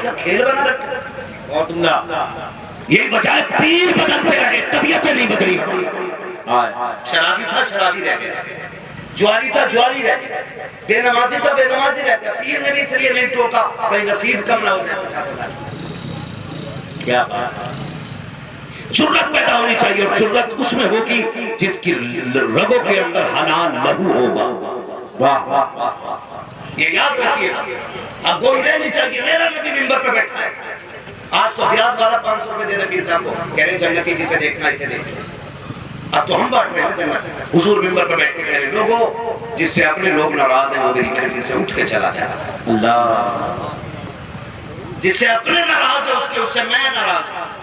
کیا کھیل بنا رکھا؟ اور تم نہ یہی بجائے پیر بدلتے رہے، طبیعتیں نہیں بدلی. شرابی تھا شرابی رہ گیا، جواری تھا جواری رہ گیا، بے نمازی تھا بے نمازی رہ گیا. پیر نے بھی اس لیے نہیں ٹوکا کہیں رسید کم نہ ہو جائے 50,000. کیا جرت پیدا ہونی چاہیے، اور جرت اس میں ہوگی جس کی رگوں کے اندر حلال لہو ہوگا. یہ یاد رکھیے. اب کوئی رہ نہیں چاہیے. میرا نبی ممبر پہ بیٹھا ہے، آج تو بیاض والا 500 روپے دے دے پیر صاحب کو، کہہ رہے جنتی جسے دیکھنا اسے دیکھنا. اب تو ہم بانٹ رہے ہیں جنت. حضور ممبر پر بیٹھ کے کہہ رہے لوگوں جس سے اپنے لوگ ناراض ہیں وہ میری محفل سے اٹھ کے چلا جائے. اللہ جس سے اپنے ناراض ہے اس سے میں ناراض ہوں.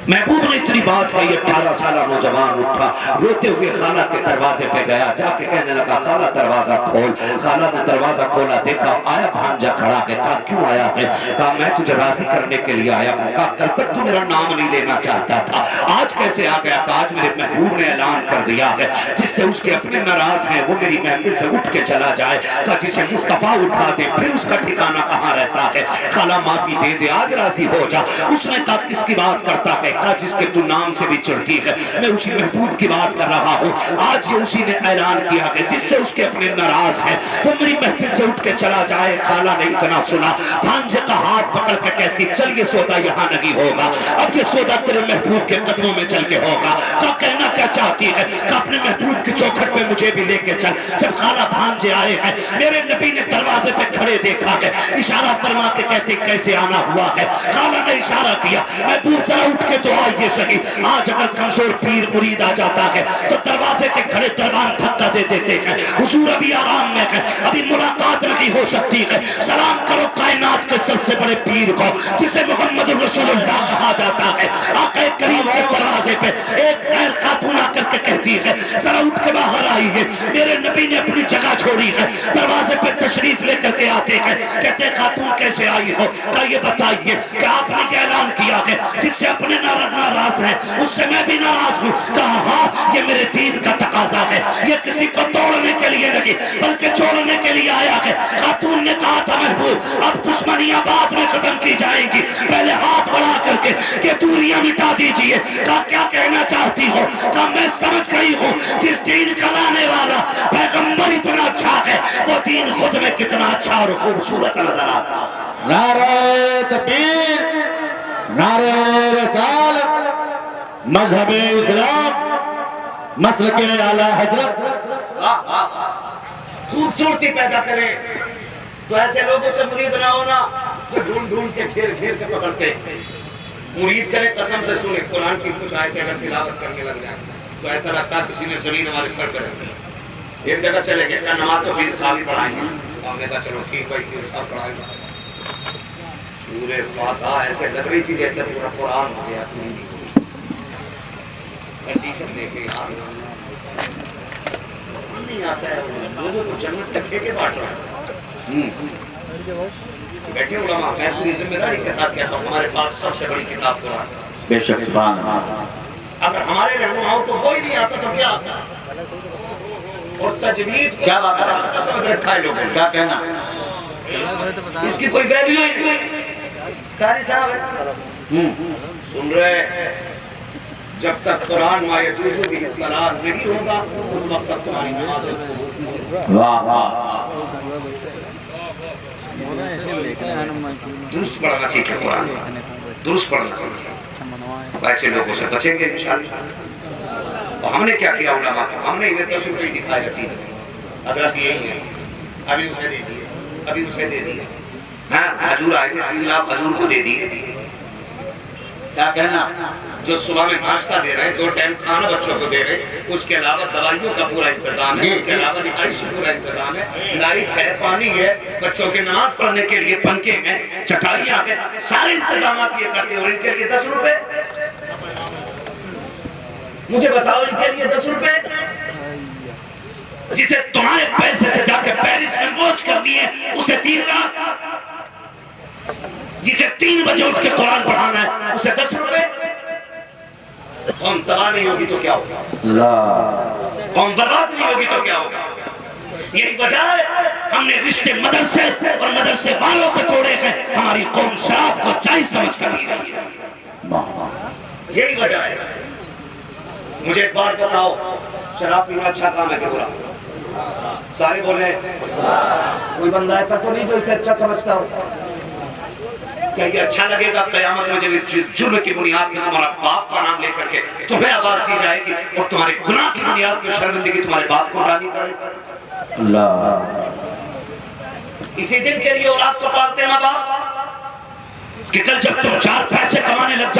محبوب نے اتنی بات کہی. 18 سالہ نوجوان اٹھا روتے ہوئے خالہ کے دروازے پہ گیا، جا کے کہنے لگا خالہ دروازہ کھول. خالہ نے دروازہ کھولا، دیکھا آیا بھانجا کھڑا ہے. کہا کیوں آیا ہے؟ کہا میں تجھے راضی کرنے کے لیے آیا ہوں. کہا کل تک تو میرا نام نہیں لینا چاہتا تھا، آج کیسے آ گیا؟ کہا آج میرے محبوب نے اعلان کر دیا ہے جس سے اس کے اپنے ناراض ہیں وہ میری محفل سے اٹھ کے چلا جائے. کہا جسے مصطفیٰ اٹھا دے پھر اس کا ٹھکانہ کہاں رہتا ہے؟ خالہ معافی دے دے، آج راضی ہو جا. اس نے کہا کس کی بات کرتا ہے؟ کہا جس کے تو نام سے بھی چڑھتی ہے. میں اسی محبوب کی بات کر رہا ہوں. آج یہ اسی نے اعلان کیا کہ جس سے اس کے اپنے ناراض ہیں وہ میری محفل سے اٹھ کے چلا جائے. خالہ نے اتنا سنا، بھانجے کا ہاتھ پکڑ کے کہتی چل یہ سودا یہاں نہیں ہوگا، اب یہ سودا تیرے محبوب کے قدموں میں چل کے ہوگا. کہا کہنا کیا چاہتی ہے؟ کہ اپنے محبوب کی چوکھٹ پہ مجھے بھی لے کے چل. جب خالہ بھانجے آئے ہیں میرے نبی نے دروازے پہ کھڑے دیکھا ہے، اشارہ فرما کے کہتے کیسے آنا ہوا ہے؟ خالہ نے اشارہ کیا، محبوب ذرا اٹھ کے تو آئیے صحیح. آج اگر کمزور پیر مرید آ جاتا ہے تو دروازے کے کھڑے دربان دھکا دے دیتے ہیں. حضور ابھی آرام میں ہے، ابھی ملاقات نہیں ہو سکتی ہے. سلام کرو کائنات کے سب سے بڑے پیر کو جسے محمد رسول اللہ کہا جاتا ہے. آقا کریم کے دروازے پہ ایک غیر خاتون آ کر کے کہتی ہے ذرا اٹھ کے باہر آئی ہے. میرے نبی نے اپنی جگہ چھوڑی ہے، دروازے پہ تشریف لے کر کے آتے ہیں. کہتے خاتون کیسے آئی ہو؟ کہا یہ بتائیے کہ آپ نے یہ اعلان کیا ہے جس سے اپنے ناراض ہیں اس سے میں بھی ناراض ہوں. کہا ہاں یہ میرے دین کا تقاضا ہے، یہ کسی کو توڑنے کے لیے نہیں بلکہ جوڑنے کے لیے آیا ہے. خاتون نے کہا تھا محبوب اب دشمنیاں بعد میں ختم کی جائیں گی، پہلے ہاتھ بڑھا کر کے یہ دوریاں مٹا دیجئے. کہا کیا کہنا چاہتی ہو؟ کہا میں سمجھ گئی ہوں جس دین کا لانے والا پیغمبر اتنا اچھا ہے وہ دین خود میں کتنا اچھا اور خوبصورت نظر آتا. نعرہ تکبیر، نعرہ رسالت، مذہب اسلام، مسلک اعلی حضرت. خوبصورتی پیدا کرے تو ایسے لوگوں سے مرید نہ ہونا جو ڈھونڈ ڈھونڈ کے گھیر گھیر کے پکڑتے. مرید کرے قسم سے سنے قرآن کی کچھ آیتیں اگر تلاوت کرنے لگ جائیں تو ایسا لگتا ہے کسی نے زمین ہمارے سر پہ رکھ دی. ایک جگہ چلے گئے کیا نماز تو پیر صاحب ہی پڑھائیں گے. ہم نے کہا چلو ٹھیک بھائی پیر صاحب پڑھائیں گے. سورہ فاتحہ ایسے لگ رہی تھی جیسے پورا قرآن ہو گیا. کنڈیشن دیکھے یار نہیں آتا ہے. لوگوں کو جنت تک کے بانٹ رہا ہے. بیٹھے علماء میں پوری ذمہ داری کے ساتھ کہتا ہوں ہمارے پاس سب سے بڑی کتاب قرآن ہے. بے شک سبحان اللہ. اگر ہمارے رہنماؤں کو کوئی نہیں آتا تو کیا آتا؟ اور تجوید کیا بات ہے؟ کا سمجھ رکھا ہے لوگوں نے. کیا کہنا؟ اس کی کوئی ویلیو ہی نہیں. قاری صاحب سن رہے جب تک قرآن ما یجوز بہ الصلاۃ نہیں ہوگا اس وقت تک تمہاری نماز واہ واہ. درست پڑھنا سیکھے قرآن، درست پڑھنا سیکھے. ایسے لوگوں سے بچیں گے انشاءاللہ. اور ہم نے کیا کیا علماء کو؟ ہم نے انہیں 10 روپے دکھائے رسید. حضرت یہی ہے، ابھی اسے دے دیے، ابھی اسے دے دیے. ہاں حضور آئے تھے 3 لاکھ حضور کو دے دیے. کیا کہنا؟ جو صبح میں ناشتہ دے رہے ہیں، 2 ٹائم کھانا بچوں کو دے رہے ہیں، اس کے علاوہ دوائیوں کا پورا انتظام ہے، اس کے علاوہ رہائش کا پورا انتظام ہے، لائٹ ہے، پانی ہے، بچوں کے نماز پڑھنے کے لیے پنکھے ہیں، چٹائیاں ہیں، سارے انتظامات یہ کرتے ہیں. اور ان کے لیے 10 روپے. مجھے بتاؤ ان کے لیے 10 روپے جسے تمہارے پیسے سے جا کے پیرس میں موج کرنی ہے اسے 3 لاکھ. جسے 3 بجے اٹھ کے قرآن پڑھانا ہے اسے 10 روپے. قوم تباہ نہیں ہوگی تو کیا ہوگا؟ قوم برباد نہیں ہوگی تو کیا ہوگا؟ یہی وجہ ہے ہم نے رشتے مدرسے اور مدرسے والوں سے توڑے ہیں. ہماری قوم جائز سمجھ کر لی گئی ہے۔ یہی وجہ ہے۔ مجھے ایک بات بتاؤ، شراب پینا اچھا کام ہے کہ برا؟ سارے بولے کوئی بندہ ایسا تو نہیں جو اسے اچھا سمجھتا ہو؟ کیا یہ اچھا لگے گا قیامت میں جب اس جرم کی بنیاد میں تمہارا باپ کا نام لے کر کے تمہیں آواز دی جائے گی اور تمہارے گناہ کی بنیاد میں شرمندگی تمہارے باپ کو ڈالنی پڑے گی؟ اللہ، اسی دن کے لیے اولاد کو پالتے ماں باپ کہ کل جب تم 4 پیسے کمانے لگ جاؤ